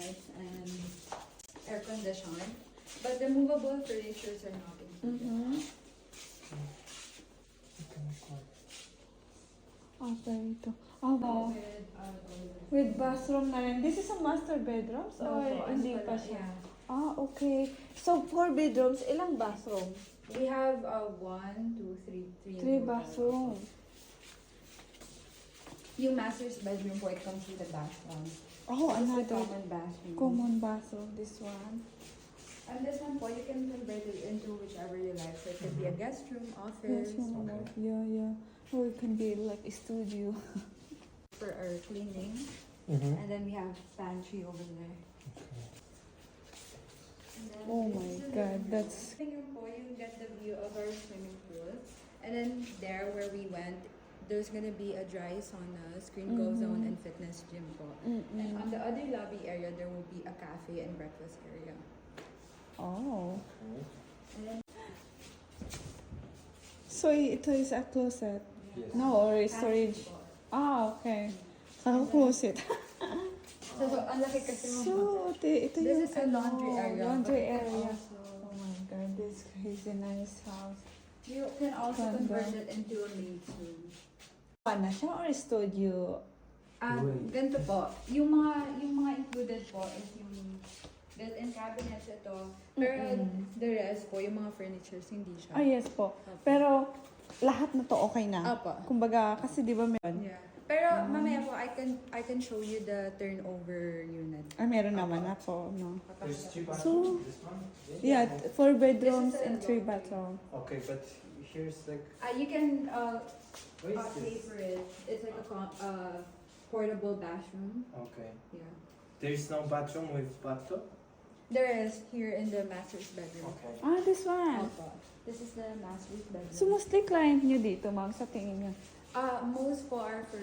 cabinets and air conditioned. But the movable furnitures are not included. Okay, ito. Oh, with bathroom na rin. This is a master bedrooms or hindi pa siya? Yeah. Okay. So, 4 bedrooms, ilang bathroom? We have 1, 2, 3 3 bathroom. Yung master's bedroom po, it comes with a bathroom. Oh, This is the another common bathroom. common bathroom, this one. And this one po, you can convert it into whichever you like. So it could be a guest room, office, Yes, yeah. Or it can be like a studio. for our cleaning. Mm-hmm. And then we have pantry over there. And then Oh this my is the God, living room. that's... Living room po, you get the view of our swimming pool. And then there where we went, there's gonna be a dry sauna, screen go zone, and fitness gym po. And on the other lobby area, there will be a cafe and breakfast area. Oh. And then, So, ito is a closet? Yes. No, or storage? po. Okay. Saka closet. So, ang laki kasi mo. So, ito yung This is a laundry area. Laundry but you can area. also- Oh my God, this crazy nice house. You can also Ganda. convert it into a maid's room. Ano siya or studio? Wait. Ganito po. Yung mga included po is yung built-in cabinets ito. Pero the rest po, yung mga furnitures, hindi siya. Ah, yes po. Pero lahat na to okay na. Apo. Kumbaga, kasi di ba meron? Yeah. Pero mamaya po, I can show you the turnover unit. Ah, meron naman ako, no? There's two So- bathrooms. This one? Yeah, 4 bedrooms This is a and 3 laundry. bathroom. Okay, but here's like. You can What is pay this? for it. It's like a portable bathroom. Okay. Yeah. There's no bathroom with bathtub? There is here in the master's bedroom. Okay. Ah, this one. Opo. This is the master's bedroom. So, mostly client nyo dito, ma'am, sa tingin nyo? Most po are for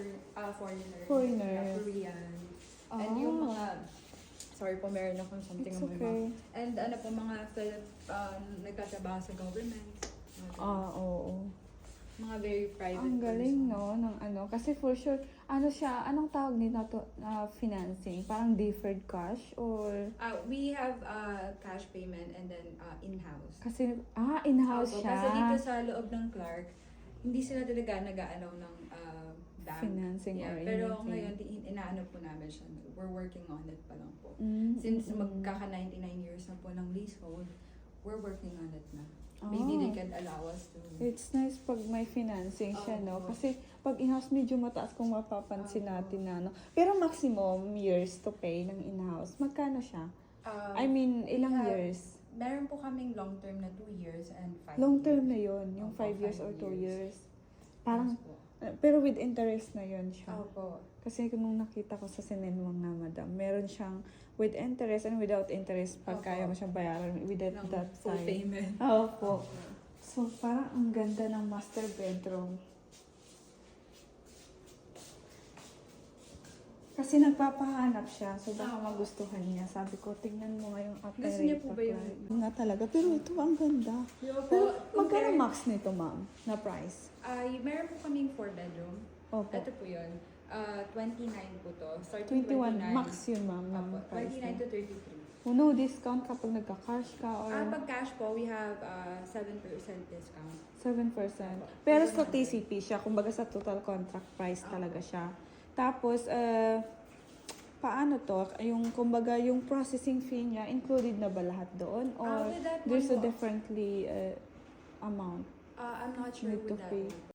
foreigners. Foreigners. Yeah, Korean. And yung mga, sorry po, meron akong something It's on my okay. mouth. And ano po, mga nagtatrabaho sa government. Ah, oo. Mga very private. Ang galing, person. no? Ng ano, kasi for sure, ano siya, anong tawag nito to, financing? Parang deferred cash or... We have cash payment and then in-house. Kasi, in-house Opo, siya. Kasi dito sa loob ng Clark, hindi sila talaga nag-aalaw ng bank. Financing Yeah, or pero anything. ngayon, inaano po namin siya. We're working on it pa lang po. Mm. Since magkaka 99 years na po ng leasehold, we're working on it na. Maybe they can allow us to... It's nice pag may financing siya, no? Oo. Kasi pag in-house, medyo mataas kung mapapansin natin na, no? Pero maximum years to pay ng in-house, magkano siya? I mean, ilang we have- years? Meron po kaming long-term na 2 years and 5 Long term years. na yon, yung Opo, 5 years or 2 years. Parang, Yes po. pero with interest na yon siya. Opo. Kasi nung nakita ko sa sinenwang nga, madam, meron siyang with interest and without interest pag Opo. kaya mo siyang bayaran without Ng that full time. payment. Opo. So, parang ang ganda ng master bedroom. Kasi nagpapahanap siya, so baka magustuhan niya. Sabi ko, tingnan mo nga yung upper Gusto niya rate po ba yung- supply. Nga talaga, pero ito ang ganda. Pero magkano max nito, ma'am, na price? Meron po kaming 4 bedroom. Opo. Ito po yun. 29 po to. Starting 21, max yun, ma'am, ng Opo, price 29 niya. to 33. No discount kapag nagka-cash ka or Pag cash po, we have 7% discount. 7%. Pero sa TCP siya, kumbaga sa total contract price talaga siya. Tapos, paano to? Yung, kumbaga, yung processing fee niya, included na ba lahat doon? Or With that there's a one po. differently amount? I'm not sure Need to with that pay. one.